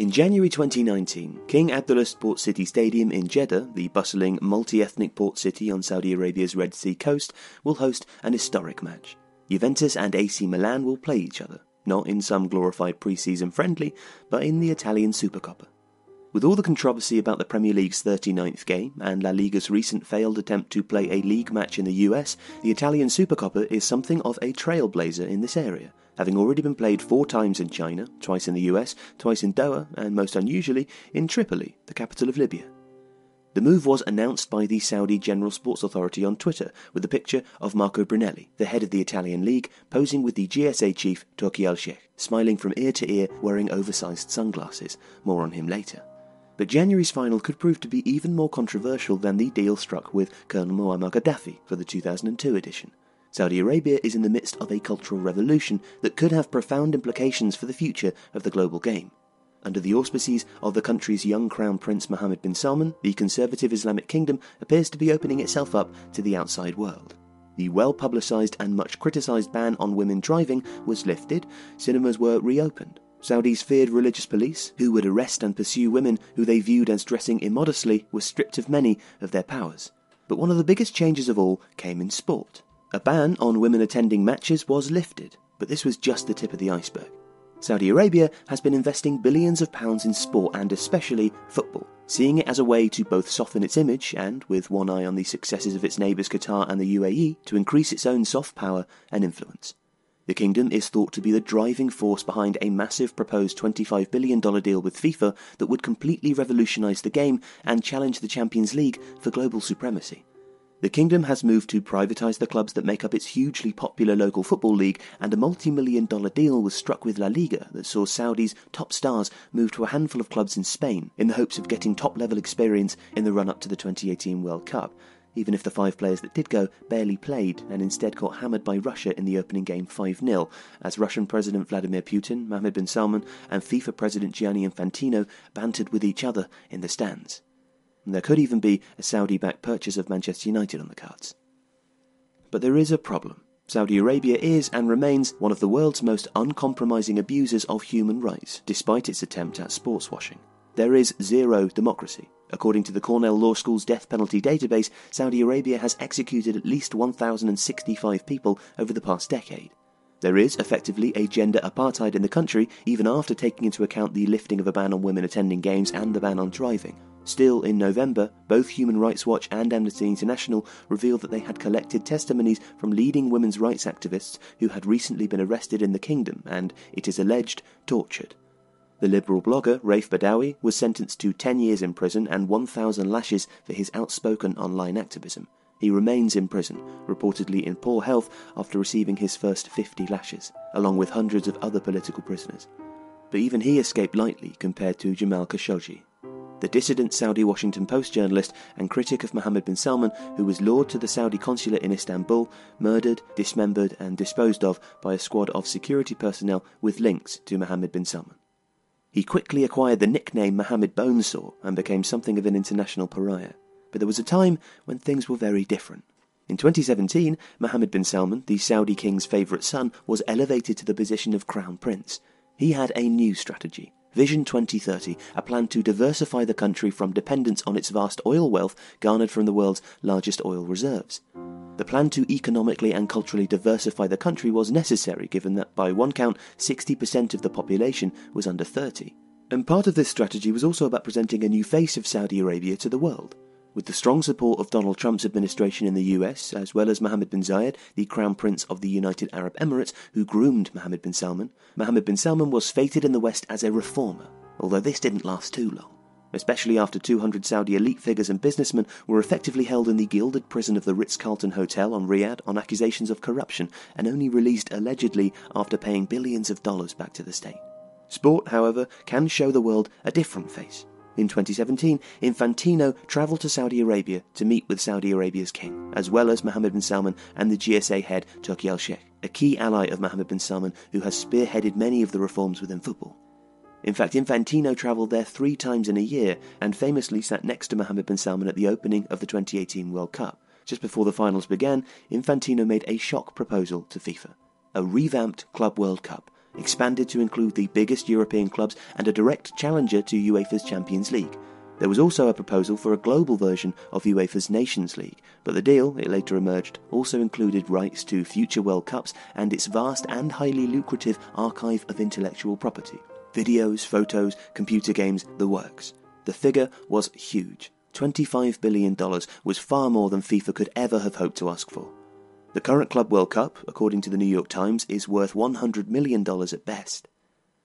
In January 2019, King Abdullah Sports City Stadium in Jeddah, the bustling, multi-ethnic port city on Saudi Arabia's Red Sea coast, will host an historic match. Juventus and AC Milan will play each other, not in some glorified pre-season friendly, but in the Italian Supercoppa. With all the controversy about the Premier League's 39th game and La Liga's recent failed attempt to play a league match in the US, the Italian Supercoppa is something of a trailblazer in this area, having already been played 4 times in China, twice in the US, twice in Doha, and most unusually, in Tripoli, the capital of Libya. The move was announced by the Saudi General Sports Authority on Twitter, with a picture of Marco Brunelli, the head of the Italian league, posing with the GSA chief Turki al-Sheikh, smiling from ear to ear, wearing oversized sunglasses. More on him later. But January's final could prove to be even more controversial than the deal struck with Colonel Muammar Gaddafi for the 2002 edition. Saudi Arabia is in the midst of a cultural revolution that could have profound implications for the future of the global game. Under the auspices of the country's young Crown Prince Mohammed bin Salman, the conservative Islamic kingdom appears to be opening itself up to the outside world. The well-publicised and much criticised ban on women driving was lifted, cinemas were reopened. Saudi's feared religious police, who would arrest and pursue women who they viewed as dressing immodestly, were stripped of many of their powers. But one of the biggest changes of all came in sport. A ban on women attending matches was lifted, but this was just the tip of the iceberg. Saudi Arabia has been investing billions of pounds in sport and especially football, seeing it as a way to both soften its image and, with one eye on the successes of its neighbours Qatar and the UAE, to increase its own soft power and influence. The kingdom is thought to be the driving force behind a massive proposed $25 billion deal with FIFA that would completely revolutionise the game and challenge the Champions League for global supremacy. The kingdom has moved to privatise the clubs that make up its hugely popular local football league, and a multi-million-dollar deal was struck with La Liga that saw Saudi's top stars move to a handful of clubs in Spain in the hopes of getting top-level experience in the run-up to the 2018 World Cup, even if the 5 players that did go barely played and instead got hammered by Russia in the opening game 5-0, as Russian President Vladimir Putin, Mohammed bin Salman and FIFA President Gianni Infantino bantered with each other in the stands. And there could even be a Saudi-backed purchase of Manchester United on the cards. But there is a problem. Saudi Arabia is and remains one of the world's most uncompromising abusers of human rights, despite its attempt at sports washing. There is zero democracy. According to the Cornell Law School's death penalty database, Saudi Arabia has executed at least 1,065 people over the past decade. There is effectively a gender apartheid in the country, even after taking into account the lifting of a ban on women attending games and the ban on driving. Still, in November, both Human Rights Watch and Amnesty International revealed that they had collected testimonies from leading women's rights activists who had recently been arrested in the kingdom and, it is alleged, tortured. The liberal blogger Raif Badawi was sentenced to 10 years in prison and 1,000 lashes for his outspoken online activism. He remains in prison, reportedly in poor health after receiving his first 50 lashes, along with hundreds of other political prisoners. But even he escaped lightly compared to Jamal Khashoggi, the dissident Saudi Washington Post journalist and critic of Mohammed bin Salman, who was lured to the Saudi consulate in Istanbul, murdered, dismembered and disposed of by a squad of security personnel with links to Mohammed bin Salman. He quickly acquired the nickname Mohammed Bonesaw and became something of an international pariah. But there was a time when things were very different. In 2017, Mohammed bin Salman, the Saudi king's favourite son, was elevated to the position of Crown Prince. He had a new strategy, Vision 2030, a plan to diversify the country from dependence on its vast oil wealth garnered from the world's largest oil reserves. The plan to economically and culturally diversify the country was necessary, given that by one count 60% of the population was under 30. And part of this strategy was also about presenting a new face of Saudi Arabia to the world. With the strong support of Donald Trump's administration in the US, as well as Mohammed bin Zayed, the Crown Prince of the United Arab Emirates, who groomed Mohammed bin Salman was feted in the West as a reformer, although this didn't last too long, especially after 200 Saudi elite figures and businessmen were effectively held in the gilded prison of the Ritz-Carlton Hotel on Riyadh on accusations of corruption and only released allegedly after paying billions of dollars back to the state. Sport, however, can show the world a different face. In 2017, Infantino travelled to Saudi Arabia to meet with Saudi Arabia's king, as well as Mohammed bin Salman and the GSA head Turki al-Sheikh, a key ally of Mohammed bin Salman who has spearheaded many of the reforms within football. In fact, Infantino travelled there 3 times in a year and famously sat next to Mohammed bin Salman at the opening of the 2018 World Cup. Just before the finals began, Infantino made a shock proposal to FIFA: a revamped Club World Cup, expanded to include the biggest European clubs and a direct challenger to UEFA's Champions League. There was also a proposal for a global version of UEFA's Nations League, but the deal, it later emerged, also included rights to future World Cups and its vast and highly lucrative archive of intellectual property. Videos, photos, computer games, the works. The figure was huge. $25 billion was far more than FIFA could ever have hoped to ask for. The current Club World Cup, according to the New York Times, is worth $100 million at best.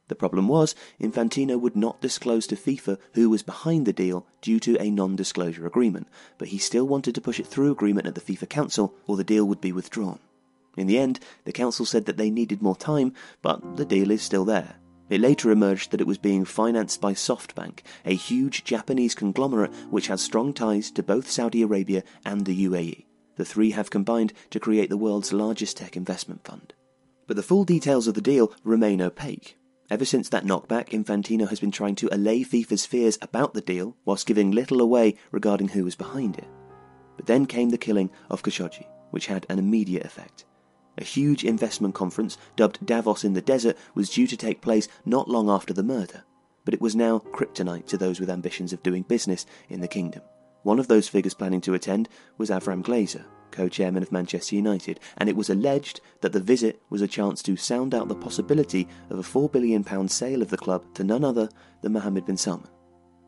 The problem was, Infantino would not disclose to FIFA who was behind the deal due to a non-disclosure agreement, but he still wanted to push it through agreement at the FIFA Council or the deal would be withdrawn. In the end, the Council said that they needed more time, but the deal is still there. It later emerged that it was being financed by SoftBank, a huge Japanese conglomerate which has strong ties to both Saudi Arabia and the UAE. The three have combined to create the world's largest tech investment fund. But the full details of the deal remain opaque. Ever since that knockback, Infantino has been trying to allay FIFA's fears about the deal, whilst giving little away regarding who was behind it. But then came the killing of Khashoggi, which had an immediate effect. A huge investment conference, dubbed Davos in the Desert, was due to take place not long after the murder, but it was now kryptonite to those with ambitions of doing business in the kingdom. One of those figures planning to attend was Avram Glazer, co-chairman of Manchester United, and it was alleged that the visit was a chance to sound out the possibility of a £4 billion sale of the club to none other than Mohammed bin Salman.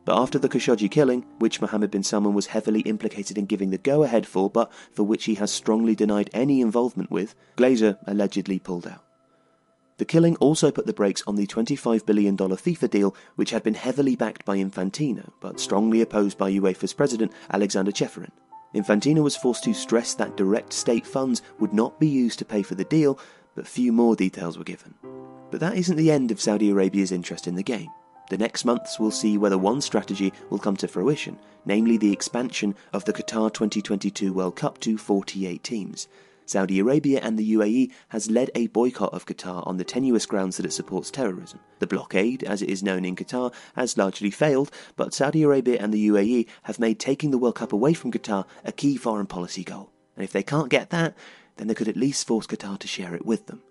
But after the Khashoggi killing, which Mohammed bin Salman was heavily implicated in giving the go-ahead for, but for which he has strongly denied any involvement with, Glazer allegedly pulled out. The killing also put the brakes on the $25 billion FIFA deal, which had been heavily backed by Infantino, but strongly opposed by UEFA's president, Alexander Ceferin. Infantino was forced to stress that direct state funds would not be used to pay for the deal, but few more details were given. But that isn't the end of Saudi Arabia's interest in the game. The next months will see whether one strategy will come to fruition, namely the expansion of the Qatar 2022 World Cup to 48 teams. Saudi Arabia and the UAE has led a boycott of Qatar on the tenuous grounds that it supports terrorism. The blockade, as it is known in Qatar, has largely failed, but Saudi Arabia and the UAE have made taking the World Cup away from Qatar a key foreign policy goal. And if they can't get that, then they could at least force Qatar to share it with them.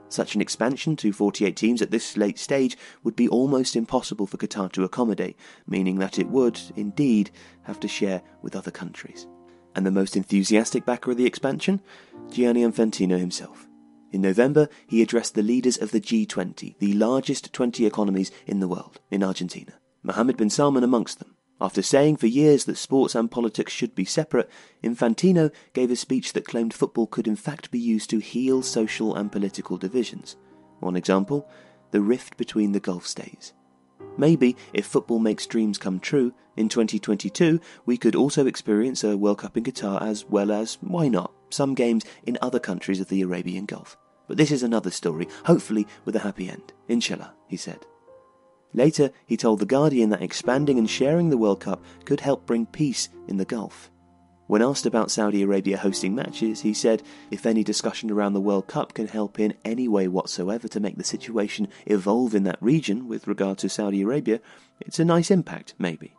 Such an expansion to 48 teams at this late stage would be almost impossible for Qatar to accommodate, meaning that it would, indeed, have to share with other countries. And the most enthusiastic backer of the expansion? Gianni Infantino himself. In November, he addressed the leaders of the G20, the largest 20 economies in the world, in Argentina, Mohammed bin Salman amongst them. After saying for years that sports and politics should be separate, Infantino gave a speech that claimed football could in fact be used to heal social and political divisions. One example, the rift between the Gulf states. Maybe, if football makes dreams come true, in 2022 we could also experience a World Cup in Qatar as well as, why not, some games in other countries of the Arabian Gulf. But this is another story, hopefully with a happy end. Inshallah, he said. Later, he told The Guardian that expanding and sharing the World Cup could help bring peace in the Gulf. When asked about Saudi Arabia hosting matches, he said, if any discussion around the World Cup can help in any way whatsoever to make the situation evolve in that region with regard to Saudi Arabia, it's a nice impact, maybe.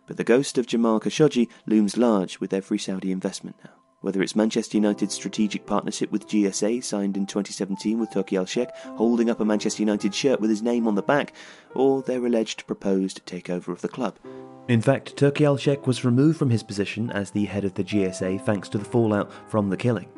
But the ghost of Jamal Khashoggi looms large with every Saudi investment now. Whether it's Manchester United's strategic partnership with GSA signed in 2017 with Turki Al-Sheikh holding up a Manchester United shirt with his name on the back, or their alleged proposed takeover of the club. In fact, Turki Al-Sheikh was removed from his position as the head of the GSA thanks to the fallout from the killing.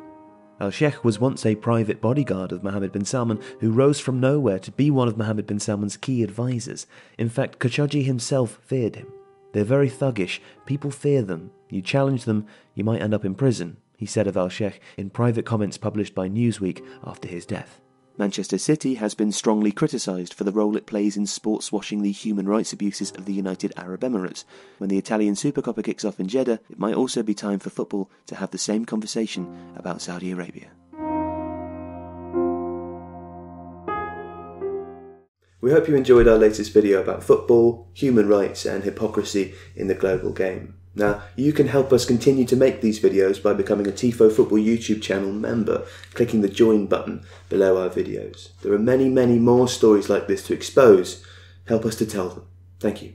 Al-Sheikh was once a private bodyguard of Mohammed bin Salman who rose from nowhere to be one of Mohammed bin Salman's key advisors. In fact, Khashoggi himself feared him. They're very thuggish, people fear them. You challenge them, you might end up in prison, he said of Al-Sheikh in private comments published by Newsweek after his death. Manchester City has been strongly criticised for the role it plays in sports-washing the human rights abuses of the United Arab Emirates. When the Italian Supercoppa kicks off in Jeddah, it might also be time for football to have the same conversation about Saudi Arabia. We hope you enjoyed our latest video about football, human rights and hypocrisy in the global game. Now, you can help us continue to make these videos by becoming a Tifo Football YouTube channel member, clicking the join button below our videos. There are many, many more stories like this to expose. Help us to tell them. Thank you.